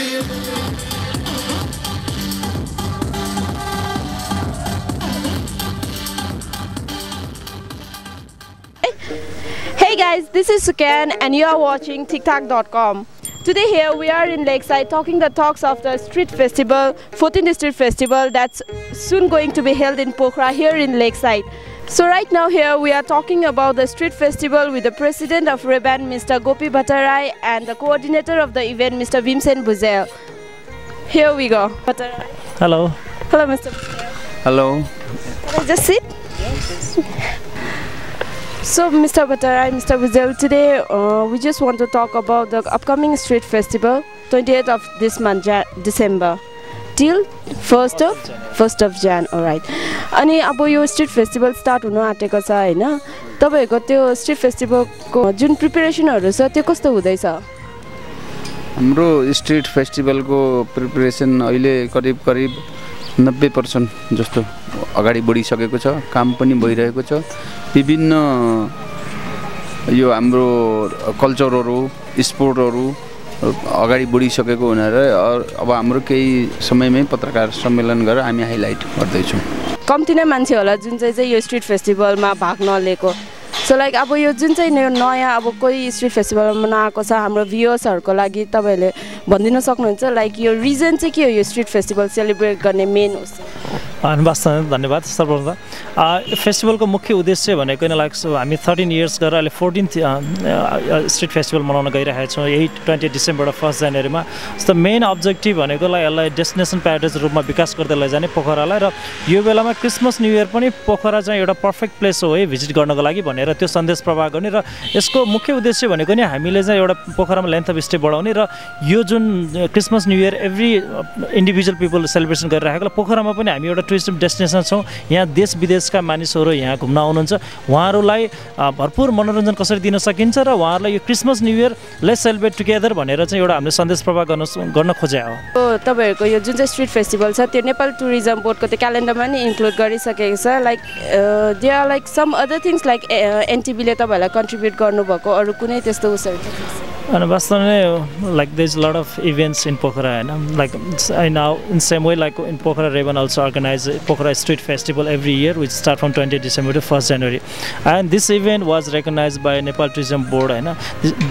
Hey guys, this is Sukan and you are watching TikTok.com. Today here we are in Lakeside talking the talks of the street festival, 14th Street Festival that's soon going to be held in Pokhara here in Lakeside. So right now here we are talking about the street festival with the president of Reban, Mr. Gopi Bhattarai, and the coordinator of the event, Mr. Bhimsen Bhuzel. Here we go. Bhattarai. Hello. Hello, Mr. Bhuzel. Hello. Can I just sit? Yes. So, Mr. Bhattarai, Mr. Bhuzel, today we just want to talk about the upcoming street festival, 28th of this month, December, till 1st of Jan. Alright. अनि अब यो street festival start हुन आँटेको छ हैन तपाईहरुको त्यो street फेस्टिभलको जुन प्रिपरेसनहरु छ त्यो कस्तो हुँदैछ हाम्रो स्ट्रीट फेस्टिभलको प्रिपरेसन अहिले करिब 90% जस्तो अगाडि बढिसकेको छ काम पनि भइरहेको छ विभिन्न यो हाम्रो कल्चरहरु स्पोर्टहरु अगाडि बढिसकेको हुनाले अब हाम्रो केही समयमै पत्रकार सम्मेलन गरेर हामी हाइलाइट गर्दै छौं कम्ती नै मान्छे होला जुन चाहिँ यो स्ट्रीट फेस्टिभलमा भाग नलिएको सो लाइक अब यो जुन चाहिँ नयाँ अब कोही स्ट्रीट फेस्टिभलमा नआएको छ हाम्रो भ्युअर्सहरुको लागि तपाईहरुले भनिदिन सक्नुहुन्छ लाइक यो रिजन चाहिँ के हो यो स्ट्रीट फेस्टिभल सेलिब्रेट गर्ने मेन वास्तवमा धन्यवाद सर्वप्रथम फेस्टिभलको मुख्य उद्देश्य भनेको नै लाइक हामी 13 इयर्स गरेर अहिले 14th स्ट्रीट फेस्टिभल मनाउन गइरहेका छौं 20 डिसेम्बर 1 जनवरीमा सो मेन अब्जेक्टिभ भनेको यसलाई डेस्टिनेसन प्याराडाइज रूपमा विकास गर्दै लैजाने पोखरालाई र यो बेलामा क्रिसमस न्यू इयर पनि पोखरा चाहिँ एउटा पर्फेक्ट प्लेस हो है भिजिट गर्नको लागि भनेर त्यो सन्देश प्रवाह गर्ने र यसको मुख्य उद्देश्य भनेको नि हामीले चाहिँ एउटा पोखरामा लेन्थ अफ स्टे बढाउने र यो जुन Christmas new year every individual people celebration गरिरहेको पोखरामा पनि हामी एउटा टुरिस्ट डेस्टिनेसन छौं यहाँ देश विदेशका मानिसहरू यहाँ घुम्न आउनुहुन्छ उहाँहरूलाई भरपुर मनोरञ्जन कसरी दिन सकिन्छ र उहाँहरूलाई यो Christmas new year let's celebrate together भनेर चाहिँ एउटा हामीले सन्देश प्रवाह गर्न खोजे हो तपाईहरुको यो जुन चाहिँ स्ट्रीट फेस्टिभल छ त्यो नेपाल टुरिज्म बोर्डको त्यो क्यालेन्डरमा नि इन्क्लुड गरिसकेको छ like there are like some other things like एनटीबीले तपाईहरुलाई कन्ट्रिब्युट गर्नुभएको अरु कुनै त्यस्तो उसहरु And वास्तवमा like there's a lot of events in Pokhara and like I now in same way like in Pokhara Reban also organize Pokhara Street Festival every year which start from 20 December to 1st January and this event was recognized by Nepal Tourism Board and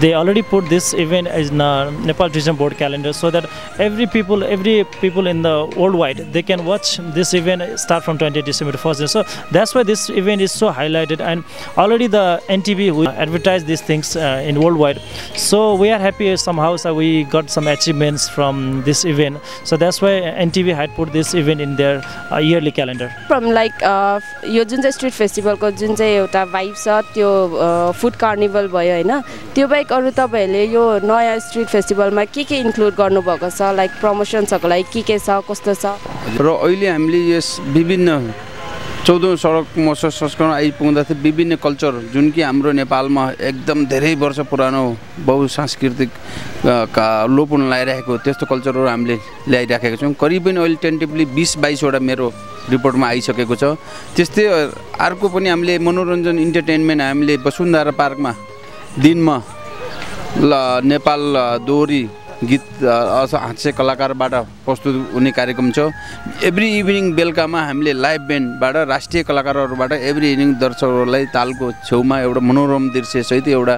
they already put this event as Nepal Tourism Board calendar so that every people in the worldwide they can watch this event start from 20 December to 1st January. So that's why this event is so highlighted and already the NTV who advertise these things in worldwide. So we are happy somehow so we got some achievements from this event so that's why NTV had put this event in their yearly calendar from like यो जुन चाहिँ street फेस्टिभलको जुन चाहिँ एउटा vibe छ त्यो food carnival भयो हैन त्यो बाहेक अरु तपाईहरुले यो नयाँ स्ट्रीट फेस्टिभलमा के इन्क्लुड गर्नुभएको छ लाइक प्रमोसन्सहरुको लागि के छ कस्तो छ र अहिले हामीले यस विभिन्न 14 सडक महोत्सव संस्करण आइपुग्दा थियो विभिन्न कल्चर जुन कि हाम्रो नेपालमा एकदम धेरै वर्ष पुरानो बहुसांस्कृतिक का लोप हुन लागिरहेको त्यस्तो कल्चरहरु हामीले ल्याइराखेका छौं करिबन अहिले टेन्टिभली 20-22 वटा मेरो रिपोर्टमा आइसकेको छ त्यस्तै अर्को पनि हामीले मनोरञ्जन इन्टरटेनमेन्ट हामीले वसुन्धरा पार्कमा दिनमा नेपाल दोहोरी गीत हास्य कलाकारबाट प्रस्तुत हुने कार्यक्रम छ एभ्री इभिनिङ बेलुकामा हामीले लाइभ ब्यान्डबाट राष्ट्रिय कलाकारहरुबाट एभ्री इभिनिङ दर्शकहरुलाई तालको छेउमा एउटा मनोरम दृश्य सहित एउटा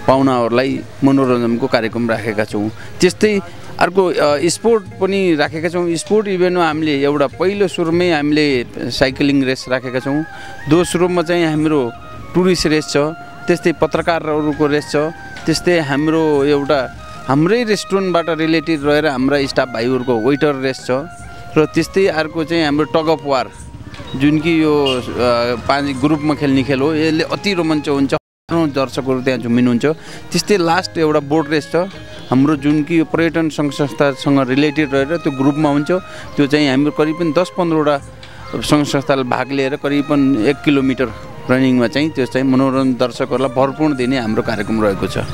पाहुनाहरुलाई मनोरञ्जनको कार्यक्रम राखेका छौं त्यस्तै अर्को स्पोर्ट पनि राखेका छौं स्पोर्ट इभेन्टमा हामीले एउटा पहिलो सुरुमै हामीले साइक्लिङ रेस राखेका छौं दोस्रोमा चाहिँ हाम्रो टुरिस्ट रेस छ त्यस्तै पत्रकारहरुको रेस छ त्यस्तै हाम्रो एउटा हाम्रै रेस्टुरेन्टबाट रिलेटेड रहेर हाम्रा स्टाफ भाइहरुको वेटर रेस छ र त्यस्तै अर्को चाहिँ हाम्रो टग अफ वार जुन कि यो 5 ग्रुपमा खेल्ने खेल हो यसले अति रोमाञ्चक हुन्छ दर्शकहरु त्यहाँ झुमिनुहुन्छ त्यस्तै लास्ट एउटा बोट रेस छ हाम्रो जुन कि पर्यटन संस्थासँग रिलेटेड रहेर त्यो ग्रुपमा हुन्छ त्यो चाहिँ हाम्रो करिबन 10-15 वटा संस्थाले भाग लिएर करिबन 1 किलोमिटर रनिङमा चाहिँ त्यो चाहिँ मनोरञ्जन दर्शकहरुलाई भरपूर दिने हाम्रो कार्यक्रम रहेको छ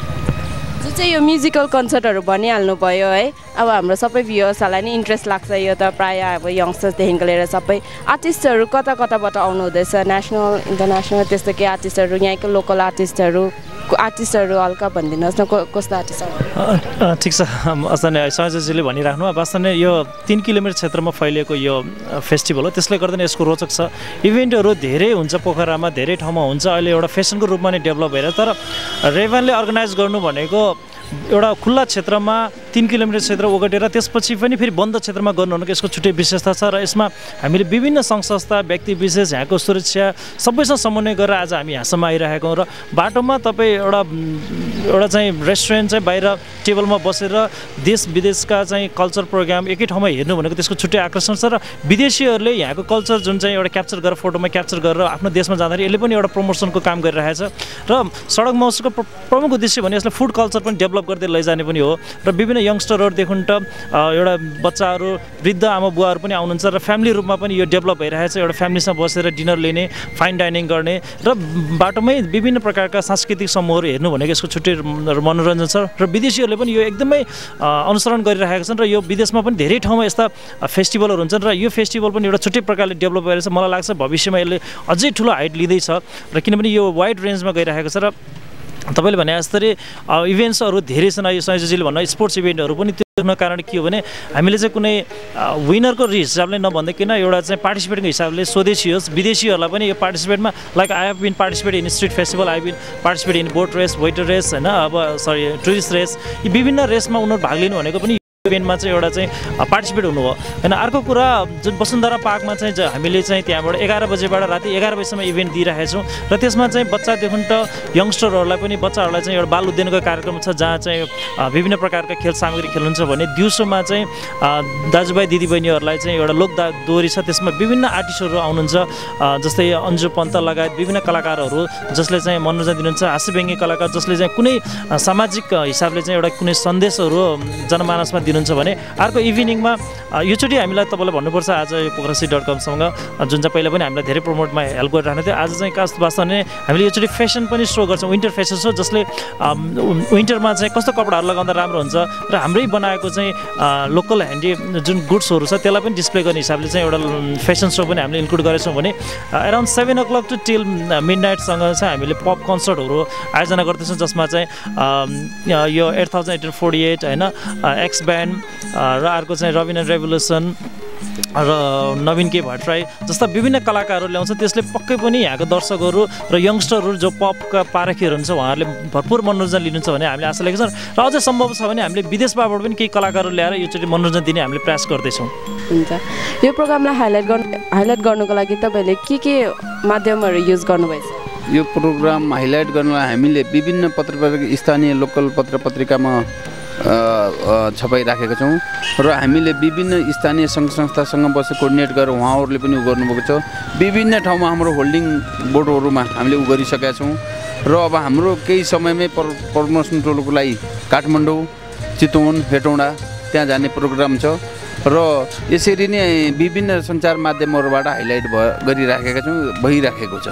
चाहिँ यो म्युजिकल कन्सर्टहरु भनिहाल्नु भयो है अब हाम्रो सबै भ्युअर्सहरुलाई नि इन्ट्रेस्ट लाग्छ यो त प्राय अब यंगस्टर्स देखिको लिएर सबै आर्टिस्टहरु कता कताबाट आउनु हुँदैछ नेशनल इन्टरनेशनल त्यस्तो के आर्टिस्टहरु यहाँको लोकल आर्टिस्टहरु आर्टिस्टहरू हल्का भनिदिनुहोस् न कस्तो आर्टिस्टहरू? ठिक छ, असानै संयोजकजीले भनिराख्नु वास्तवमा नै यो 3 किलोमिटर क्षेत्रमा फैलिएको यो फेस्टिभल हो, त्यसले गर्दा नै यसको रोचक छ। इभेन्टहरू धेरै हुन्छ पोखरामा, धेरै ठाउँमा हुन्छ, अहिले एउटा फेसनको रूपमा नै डेभलप भइरहेछ। तर रेभनले अर्गनाइज गर्नु भनेको एउटा खुल्ला क्षेत्रमा 3 किलोमिटर क्षेत्र ओगटेर त्यसपछि पनि फेरि बन्द क्षेत्रमा गर्नु भनेको यसको छुट्टै विशेषता छ। र यसमा हामीले विभिन्न सङ्घ संस्था, व्यक्ति विशेष, यहाँको सुरक्षा सबैसँग समन्वय गरेर आज हामी यहाँसम्म आइरहेको हौँ। र बाटोमा तपाईँ एउटा चाहिँ रेस्टुरेन्ट चाहिँ बाहिर टेबलमा बसेर देश विदेशका चाहिँ कल्चर प्रोग्राम एकै ठाउँमा हेर्नु भनेको त्यसको छुट्टै आकर्षण छ। र विदेशीहरूले यहाँको कल्चर जुन चाहिँ एउटा क्याप्चर गरेर फोटोमा क्याप्चर गरेर आफ्नो देशमा जाँदाखेरि यसले पनि एउटा प्रमोसनको काम गरिरहेछ। र सडक महोत्सवको प्रमुख उद्देश्य भने यसले फुड कल्चर पनि डेभलप गर्दै लैजाने पनि हो। र विभिन्न यङ्स्टरहरूदेखि त एउटा बच्चाहरू, वृद्ध आमा बुवाहरू पनि आउनुहुन्छ र फ्यामिली रूपमा पनि यो डेभलप भइरहेछ। एउटा फ्यामिलीसँग बसेर डिनर लिने, फाइन डाइनिङ गर्ने र बाटोमै विभिन्न प्रकारका सांस्कृतिक समूहहरू हेर्नु भनेको यसको छुट्टै मनोरञ्जन छ। र विदेशीहरूले पनि यो एकदमै अनुसरण गरिरहेका छन्। र यो विदेशमा पनि धेरै ठाउँमा यस्ता फेस्टिभलहरू हुन्छन् र यो फेस्टिभल पनि एउटा छुट्टै प्रकारले डेभलप भइरहेछ। मलाई लाग्छ भविष्यमा यसले अझै ठुलो हाइट लिँदैछ र किनभने यो वाइड रेन्जमा गइरहेको छ। र तपाईँले भने जस्तै इभेन्ट्सहरू धेरै छन्। यो संयोजकजीले भन्नु स्पोर्ट्स इभेन्टहरू पनि त्यो कारण के हो भने हामीले चाहिँ कुनै विनरको हिसाबले नभन्दैकिन एउटा चाहिँ पार्टिसिपेटको हिसाबले स्वदेशी होस् विदेशीहरूलाई पनि यो पार्टिसिपेटमा like I have been participate in street festival, I been participate in boat race, water race, होइन, अब टुरिस्ट रेस, यी विभिन्न रेसमा उनीहरू भाग लिनु भनेको पनि इभेन्टमा चाहिँ एउटा चाहिँ पार्टिसिपेट हुनु हो होइन। अर्को कुरा जुन वसुन्धरा पार्कमा चाहिँ हामीले चाहिँ त्यहाँबाट 11 बजेबाट राति 11 बजीसम्म इभेन्ट दिइरहेका छौँ। र त्यसमा चाहिँ बच्चादेखि त यङ्स्टरहरूलाई पनि बच्चाहरूलाई चाहिँ एउटा बाल उद्यानको कार्यक्रम छ जहाँ चाहिँ विभिन्न प्रकारका खेल सामग्री खेल्नुहुन्छ भने दिउँसोमा चाहिँ दाजुभाइ दिदीबहिनीहरूलाई चाहिँ एउटा लोक दोहोरी छ, त्यसमा विभिन्न आर्टिस्टहरू आउनुहुन्छ जस्तै अन्जु पन्त लगायत विभिन्न कलाकारहरू जसले चाहिँ मनोरञ्जन दिनुहुन्छ, हास्यव्यङ्ग्य कलाकार जसले चाहिँ कुनै सामाजिक हिसाबले चाहिँ एउटा कुनै सन्देशहरू जनमानसमा दिनुहुन्छ भने अर्को इभिनिङमा योचोटि हामीलाई तपाईँलाई भन्नुपर्छ आज यो पोखरासी.com जुन चाहिँ पहिला पनि हामीलाई धेरै प्रमोटमा हेल्प गरिरहनु थियो। आज चाहिँ वास्तवमा नै हामीले योचोटि फेसन पनि सो गर्छौँ, विन्टर फेसन सो, जसले विन्टरमा चाहिँ कस्तो कपडाहरू लगाउँदा राम्रो हुन्छ र हाम्रै बनाएको चाहिँ लोकल ह्यान्डी जुन गुड्सहरू छ त्यसलाई पनि डिस्प्ले गर्ने हिसाबले चाहिँ एउटा फेसन सो पनि हामीले इन्क्लुड गरेछौँ भने around 7 o'clock to till midnight चाहिँ हामीले पप कन्सर्टहरू आयोजना गर्दैछौँ जसमा चाहिँ यो 8848 होइन, एक्स ब्यान्ड र अर्को चाहिँ रविन एन्ड रेभोल्युसन र नवीन के भट्टराई जस्ता विभिन्न कलाकारहरू ल्याउँछ। त्यसले पक्कै पनि यहाँको दर्शकहरू र यङ्स्टरहरू जो पपका पारखीहरू हुन्छ उहाँहरूले भरपुर मनोरञ्जन लिनुहुन्छ भने हामीले आशा गरेका छौँ। र अझै सम्भव छ भने हामीले विदेशबाट पनि केही कलाकारहरू ल्याएर योचोटि मनोरञ्जन दिने हामीले प्रयास गर्दैछौँ। हुन्छ, यो प्रोग्रामलाई हाइलाइट गर्नुको लागि तपाईँले के माध्यमहरू युज गर्नुभएछ? यो प्रोग्राम हाइलाइट गर्नलाई हामीले विभिन्न पत्रपत्रिका स्थानीय लोकल पत्रपत्रिकामा छपाइराखेका छौँ र हामीले विभिन्न स्थानीय सङ्घ संस्थासँग बसेर कोर्डिनेट गरेर उहाँहरूले पनि गर्नुभएको छ। विभिन्न ठाउँमा हाम्रो होल्डिङ बोर्डहरूमा हामीले गरिसकेका छौँ र अब हाम्रो केही समयमै प्रमोसन टोलको लागि काठमाडौँ, चितवन, हेटौँडा त्यहाँ जाने प्रोग्राम छ र यसरी नै विभिन्न सञ्चार माध्यमहरूबाट हाइलाइट भइराखेको छ।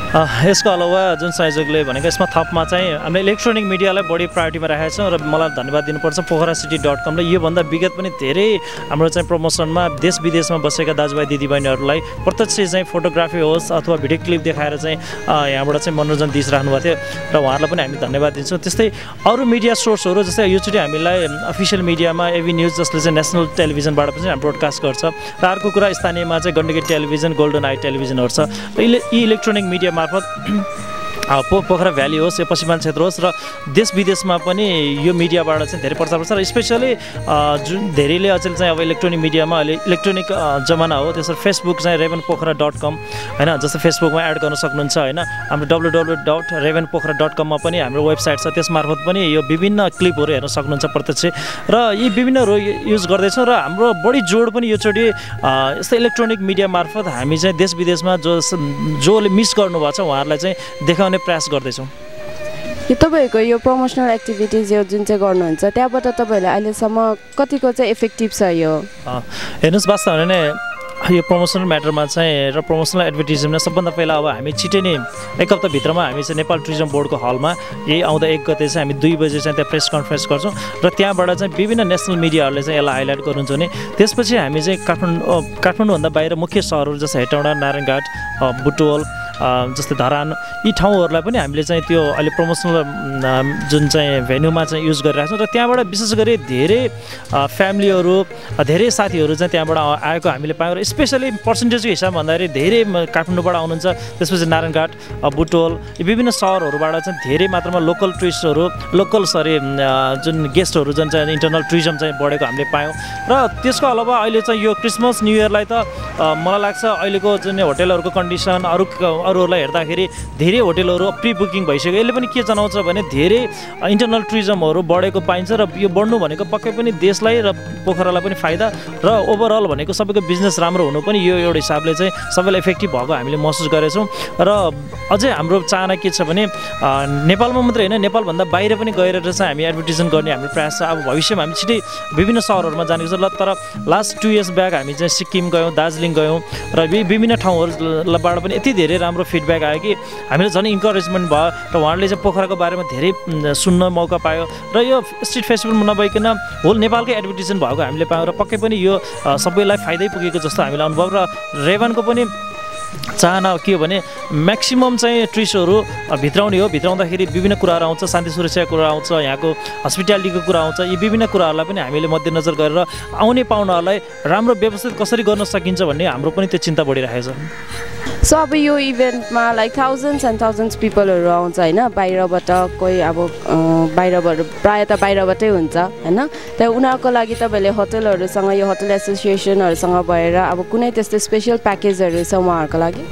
यसको अलावा जुन संयोजकले भनेको यसमा थपमा चाहिँ हामीले इलेक्ट्रोनिक मिडियालाई बढी प्रायोरिटीमा राखेका छौँ र मलाई धन्यवाद दिनुपर्छ पोखरासिटी.com ले। योभन्दा विगत पनि धेरै हाम्रो चाहिँ प्रमोसनमा देश विदेशमा बसेका दाजुभाइ दिदीबहिनीहरूलाई प्रत्यक्ष चाहिँ फोटोग्राफी होस् अथवा भिडियो क्लिप देखाएर चाहिँ यहाँबाट चाहिँ मनोरञ्जन दिइराख्नु भएको थियो र उहाँहरूलाई पनि हामी धन्यवाद दिन्छौँ। त्यस्तै अरू मिडिया सोर्सहरू जस्तै योचोटि हामीलाई अफिसियल मिडियामा एभी न्युज जसले चाहिँ नेसनल टेलिभिजनबाट पनि हामी ब्रोडकास्ट गर्छ र अर्को कुरा स्थानीयमा चाहिँ गण्डकी टेलिभिजन, गोल्डन आई टेलिभिजनहरू छ र यी इलेक्ट्रोनिक मिडिया मार्फत पोखरा भ्याली होस् या पश्चिमाञ्चल क्षेत्र होस् र देश विदेशमा पनि यो मिडियाबाट चाहिँ धेरै प्रचार पर्छ र स्पेसली जुन धेरैले अचेल चाहिँ अब इलेक्ट्रोनिक मिडियामा अहिले इलेक्ट्रोनिक जमाना हो त्यसरी फेसबुक चाहिँ revanpokhara.com होइन, जस्तै फेसबुकमा एड गर्न सक्नुहुन्छ होइन। हाम्रो www.revanpokhara.com मा पनि हाम्रो वेबसाइट छ, त्यसमार्फत पनि यो विभिन्न क्लिपहरू हेर्न सक्नुहुन्छ प्रत्यक्ष र यी विभिन्नहरू युज गर्दैछौँ र हाम्रो बढी जोड पनि योचोटि यस्तै इलेक्ट्रोनिक मिडिया मार्फत हामी चाहिँ देश विदेशमा जसले मिस गर्नुभएको छ उहाँहरूलाई चाहिँ देखाउने प्रयास गर्दैछौँ। यो तपाईँहरूको यो प्रमोसनल एक्टिभिटिज यो जुन चाहिँ गर्नुहुन्छ त्यहाँबाट तपाईँहरूले अहिलेसम्म कतिको चाहिँ इफेक्टिभ छ यो? हेर्नुहोस् वास्तवमा नै यो प्रमोसनल म्याटरमा चाहिँ र प्रमोसनल एडभर्टिजमेन्टमा सबभन्दा पहिला अब हामी छिटै नै एक हप्ताभित्रमा हामी चाहिँ नेपाल टुरिज्म बोर्डको हलमा यही आउँदा 1 गते चाहिँ हामी 2 बजे चाहिँ त्यहाँ प्रेस कन्फरेन्स गर्छौँ र त्यहाँबाट चाहिँ विभिन्न नेसनल मिडियाहरूले चाहिँ यसलाई हाइलाइट गर्नुहुन्छ भने त्यसपछि हामी चाहिँ काठमाडौँभन्दा बाहिर मुख्य सहरहरू जस्तै हेटौँडा, नारायणघाट, बुटवल जस्तै धरान यी ठाउँहरूलाई पनि हामीले चाहिँ त्यो अहिले प्रमोसनल जुन चाहिँ भेन्यूमा चाहिँ युज गरिरहेको छौँ र त्यहाँबाट विशेष गरी धेरै फ्यामिलीहरू धेरै साथीहरू चाहिँ त्यहाँबाट आएको हामीले पायौँ र स्पेसली पर्सेन्टेजको हिसाब भन्दाखेरि धेरै काठमाडौँबाट आउनुहुन्छ त्यसपछि नारायणघाट बुटोल यी विभिन्न सहरहरूबाट चाहिँ धेरै मात्रामा लोकल टुरिस्टहरू जुन गेस्टहरू जुन चाहिँ इन्टरनल टुरिज्म चाहिँ बढेको हामीले पायौँ र त्यसको अलावा अहिले चाहिँ यो क्रिसमस न्यू इयरलाई त मलाई लाग्छ अहिलेको जुन होटेलहरूको कन्डिसन अरूहरूलाई हेर्दाखेरि धेरै होटेलहरू प्री बुकिङ भइसक्यो यसले पनि के जनाउँछ भने धेरै इन्टरनल टुरिज्महरू बढेको पाइन्छ र यो बढ्नु भनेको पक्कै पनि देशलाई र पोखरालाई पनि फाइदा र ओभरअल भनेको सबैको बिजनेस राम्रो हुनु पनि यो एउटा हिसाबले चाहिँ सबैलाई इफेक्टिभ भएको हामीले महसुस गरेछौँ र अझै हाम्रो चाहना के छ भने नेपालमा मात्रै होइन नेपालभन्दा बाहिर पनि गएर चाहिँ हामी एडभर्टिजमेन्ट गर्ने हाम्रो प्रयास छ अब भविष्यमा हामी छिटै विभिन्न सहरहरूमा जानेको छ तर लास्ट 2 इयर्स ब्याक हामी चाहिँ सिक्किम गयौँ दार्जिलिङ गयौँ र विभिन्न ठाउँहरूबाट पनि यति धेरै राम्रो फिडब्याक आयो कि हामीले झन् इन्करेजमेन्ट भयो र उहाँहरूले चाहिँ पोखराको बारेमा धेरै सुन्न मौका पायो र यो स्ट्रिट फेस्टिभल नभइकन होल नेपालकै एडभर्टिजमेन्ट भएको हामीले पायौँ र पक्कै पनि यो सबैलाई फाइदै पुगेको जस्तो हामीले अनुभव र रेभनको पनि चाहना के हो भने म्याक्सिमम चाहिँ टुरिस्टहरू भित्राउने हो भित्राउँदाखेरि विभिन्न कुराहरू आउँछ शान्ति सुरक्षाको कुरा आउँछ यहाँको हस्पिटालिटीको कुरा आउँछ यी विभिन्न कुराहरूलाई पनि हामीले मध्यनजर गरेर आउने पाहुनाहरूलाई राम्रो व्यवस्थित कसरी गर्न सकिन्छ भन्ने हाम्रो पनि त्यो चिन्ता बढिरहेको छ सो अब यो इभेन्टमा लाइक थाउजन्ड्स एन्ड थाउजन्ड्स पिपलहरू आउँछ होइन बाहिरबाट कोही अब बाहिरबाट प्रायः त बाहिरबाटै हुन्छ होइन त्यहाँ उनीहरूको लागि तपाईँहरूले होटलहरूसँग यो होटल एसोसिएसनहरूसँग भएर अब कुनै त्यस्तो स्पेसल प्याकेजहरू छ उहाँहरूको लागि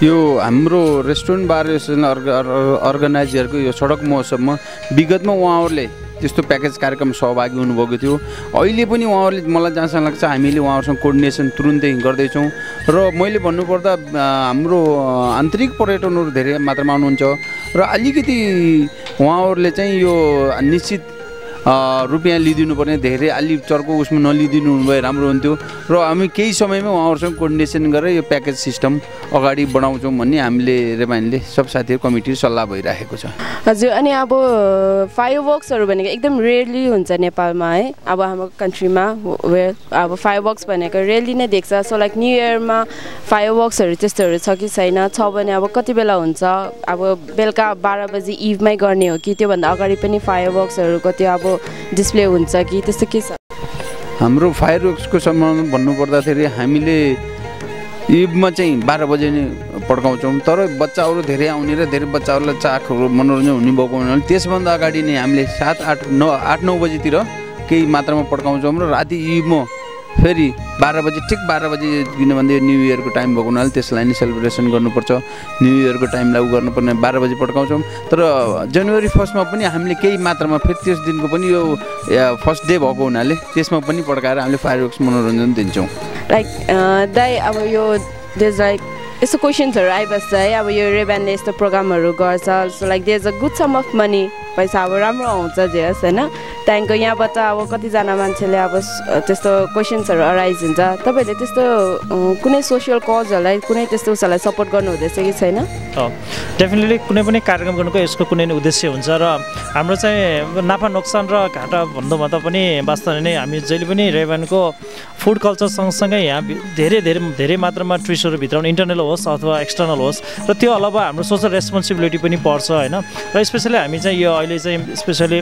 यो हाम्रो रेस्टुरेन्ट बार एसोसिएसन अर्गनाइजरको यो सडक महोत्सवमा विगतमा उहाँहरूले त्यस्तो प्याकेज कार्यक्रम सहभागी हुनुभएको थियो अहिले पनि उहाँहरूले मलाई जहाँसम्म लाग्छ हामीले उहाँहरूसँग कोअर्डिनेसन तुरुन्तै गर्दैछौँ र मैले भन्नुपर्दा हाम्रो आन्तरिक पर्यटनहरू धेरै मात्रामा आउनुहुन्छ र अलिकति उहाँहरूले चाहिँ यो निश्चित रुपियाँ लिइदिनु पर्ने धेरै अलि चर्को उसमा नलिदिनु भए राम्रो हुन्थ्यो र हामी केही समयमा उहाँहरूसँग कोअर्डिनेसन गरेर यो प्याकेज सिस्टम अगाडि बढाउँछौँ भन्ने हामीले रेबाइनले सब साथीहरू कमिटी सल्लाह भइरहेको छ हजुर अनि अब फायरवर्क्सहरू भनेको एकदम रेयरली हुन्छ नेपालमा है अब हाम्रो कन्ट्रीमा अब फायरवर्क्स भनेको रेयरली नै देख्छ सो लाइक न्यू इयरमा फायरवर्क्सहरू त्यस्तोहरू छ कि छैन छ भने अब कति बेला हुन्छ अब बेलुका 12 बजी इभमै गर्ने हो कि त्योभन्दा अगाडि पनि फायरवर्क्सहरूको त्यो अब डिस्प्ले हुन्छ कि त्यस्तो के छ हाम्रो फायरवर्क्सको सम्बन्धमा भन्नुपर्दाखेरि हामीले इभमा चाहिँ 12 बजे नै पड्काउँछौँ तर बच्चाहरू धेरै आउने र धेरै बच्चाहरूलाई चाखहरू मनोरञ्जन हुने भएको हुनाले त्यसभन्दा अगाडि नै हामीले 7, 8, 9 बजीतिर केही मात्रामा पड्काउँछौँ र राति इभमा फेरि 12 बजी ठिक 12 बजी किनभने न्यू इयरको टाइम भएको हुनाले त्यसलाई नै सेलिब्रेसन गर्नुपर्छ न्यू इयरको टाइमलाई गर्नुपर्ने 12 बजी पड्काउँछौँ तर जनवरी 1 मा पनि हामीले केही मात्रामा फेरि त्यस दिनको पनि यो फर्स्ट डे भएको हुनाले त्यसमा पनि पड्काएर हामीले फायरवर्क्स मनोरञ्जन दिन्छौँ लाइक दाइ अब यो देयर लाइक यस्तो क्वेसन्सहरू आइबस्छ है अब यो रेबानले यस्तो प्रोग्रामहरू गर्छ so like there is a good sum of money पैसा अब राम्रो आउँछ जे होस् होइन त्यहाँदेखिको यहाँबाट अब कतिजना मान्छेले अब त्यस्तो क्वेसन्सहरू अराइज हुन्छ तपाईँहरूले त्यस्तो कुनै सोसियल कजहरूलाई कुनै त्यस्तो उसहरूलाई सपोर्ट गर्नु हुँदैछ कि छैन डेफिनेटली कुनै पनि कार्यक्रम गर्नुको यसको कुनै न उद्देश्य हुन्छ र हाम्रो चाहिँ नाफा नोक्सान र घाटा भन्दा पनि वास्तवमा नै हामी जहिले पनि रेभनको फुड कल्चर सँगसँगै यहाँ धेरै मात्रामा टुरिस्टहरू भित्राउनु इन्टरनल होस् अथवा एक्सटर्नल होस् र त्यो अलावा हाम्रो सोसल रेस्पोन्सिबिलिटी पनि पर्छ होइन र स्पेसली हामी चाहिँ यो अहिले चाहिँ स्पेसली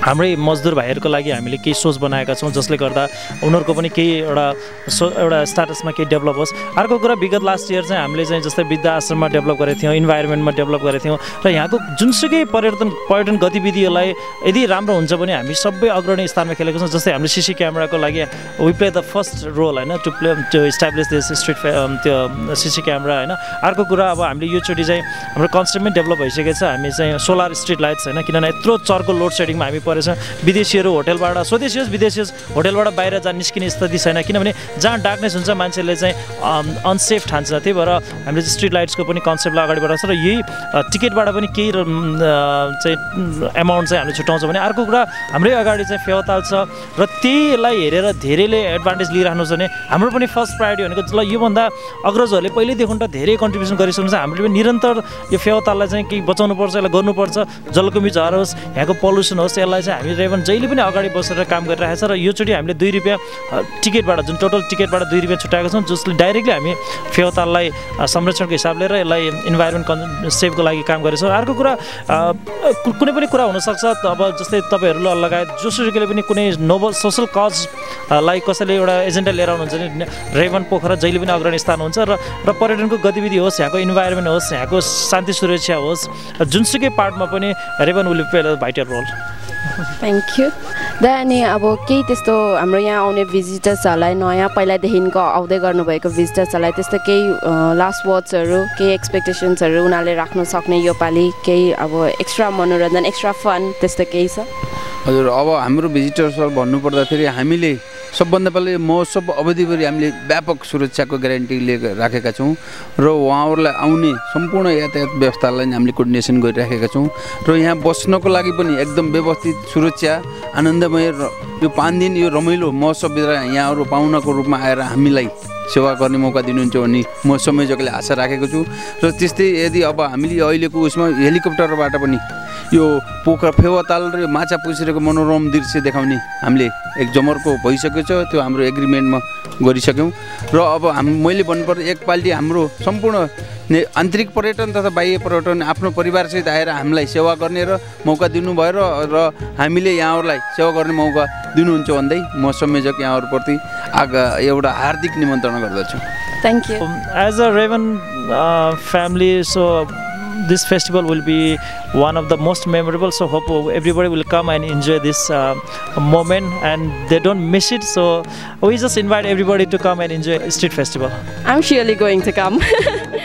हाम्रै मजदुर भाइहरूको लागि हामीले केही सोच बनाएका छौँ जसले गर्दा उनीहरूको पनि केही एउटा स्ट्याटसमा केही डेभलप होस् अर्को कुरा विगत लास्ट इयर चाहिँ हामीले चाहिँ जस्तै वृद्धा आश्रममा डेभलप गरेको थियौँ इन्भाइरोमेन्टमा डेभलप गरेको थियौँ र यहाँको जुनसुकै पर्यटन गतिविधिहरूलाई यदि राम्रो हुन्छ भने हामी सबै अग्रणी स्थानमा खेलेको छौँ जस्तै हामीले सिसी क्यामेराको लागि we play the first role होइन टु इस्टाब्लिस दिस स्ट्रिट त्यो सिसी क्यामेरा होइन अर्को कुरा अब हामीले योचोटि चाहिँ हाम्रो कन्सेप्टमै डेभलप भइसकेको छ हामी चाहिँ सोलर स्ट्रिट लाइट्स होइन किनभने यत्रो चर्को लोड सेडिङमा हामी परेछ विदेशीहरू होटेलबाट स्वदेशी होस् विदेशी होस् होटेलबाट बाहिर जहाँ निस्किने स्थिति छैन किनभने जहाँ डार्कनेस हुन्छ मान्छेले चाहिँ अनसेफ ठान्छ त्यही भएर हामीले स्ट्रिट लाइट्सको पनि कन्सेप्टलाई अगाडि बढाउँछ र यही टिकटबाट पनि केही चाहिँ एमाउन्ट चाहिँ हामीले छुट्याउँछ भने अर्को कुरा हाम्रै अगाडि चाहिँ फेवाताल छ र त्यहीलाई हेरेर धेरैले एडभान्टेज लिइराख्नु छ भने हाम्रो पनि फर्स्ट प्रायोरिटी भनेको ल योभन्दा अग्रजहरूले पहिल्यैदेखि त धेरै कन्ट्रिब्युसन गरिसक्नुहुन्छ हामीले पनि निरन्तर यो फेवाताललाई चाहिँ केही बचाउनुपर्छ यसलाई गर्नुपर्छ जलकुम्भी झर होस् यहाँको पल्युसन होस् यसलाई चाहिँ हामी रेभन जहिले पनि अगाडि बसेर काम गरिरहेको छ र योचोटि हामीले 2 रुपियाँ टिकटबाट जुन टोटल टिकटबाट 2 रुपियाँ छुट्याएको छौँ जसले डाइरेक्टली हामी फेवाताललाई संरक्षणको हिसाबले र यसलाई इन्भाइरोमेन्ट सेभको लागि काम गरेछौँ। अर्को कुरा कुनै पनि कुरा हुनसक्छ अब जस्तै तपाईँहरू लगायत जोसुकैले पनि कुनै नोबल सोसल कजलाई कसैले एउटा एजेन्डा लिएर आउनुहुन्छ भने रेभन पोखरा जहिले पनि अग्रणी स्थान हुन्छ र पर्यटनको गतिविधि होस् यहाँको इन्भाइरोमेन्ट होस् यहाँको शान्ति सुरक्षा होस् जुनसुकै पार्टमा पनि Revan will play a vital role. Thank you दा। अनि अब केही त्यस्तो हाम्रो यहाँ आउने भिजिटर्सहरूलाई नयाँ पहिलादेखिको आउँदै गर्नुभएको भिजिटर्सहरूलाई त्यस्तो केही लास्ट वर्ड्सहरू केही एक्सपेक्टेसन्सहरू उनीहरूले राख्न सक्ने योपालि केही अब एक्स्ट्रा मनोरञ्जन एक्स्ट्रा फन त्यस्तो केही छ? हजुर अब हाम्रो भिजिटर्सहरू भन्नुपर्दाखेरि हामीले सबभन्दा पहिले महोत्सव अवधिभरि हामीले व्यापक सुरक्षाको ग्यारेन्टी लिएर राखेका छौँ र उहाँहरूलाई आउने सम्पूर्ण यातायात व्यवस्थालाई हामीले कोर्डिनेसन गरिराखेका छौँ र यहाँ बस्नको लागि पनि एकदम व्यवस्थित सुरक्षा आनन्दमय र यो 5 दिन यो रमाइलो महोत्सवभित्र यहाँहरू पाहुनाको रूपमा आएर हामीलाई सेवा गर्ने मौका दिनुहुन्छ भन्ने म संयोजकले आशा राखेको छु। र त्यस्तै यदि अब हामीले अहिलेको उसमा हेलिकप्टरबाट पनि यो पोखरा फेवाताल र माछा पुछिरहेको मनोरम दृश्य देखाउने हामीले एक जमर्को भइसकेको छ, त्यो हाम्रो एग्रिमेन्टमा गरिसक्यौँ। र अब मैले भन्नुपर्दा एकपालि हाम्रो सम्पूर्ण आन्तरिक पर्यटन तथा बाह्य पर्यटन आफ्नो परिवारसहित आएर हामीलाई सेवा गर्ने र मौका दिनुभयो र हामीले यहाँहरूलाई सेवा गर्ने मौका दिनुहुन्छ भन्दै म संयोजक यहाँहरूप्रति एउटा हार्दिक निमन्त्रणा गर्दछु। Thank you. As a Revan family, so this festival will be one of the most memorable, so hope everybody will come and enjoy this moment and they don't miss it. So we just invite everybody to come and enjoy street festival. I'm surely going to come.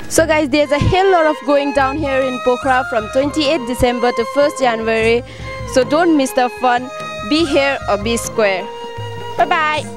So guys, there's a hell lot of going down here in Pokhara from 28th December to 1st January, so don't miss the fun. Be here or be square. Bye bye.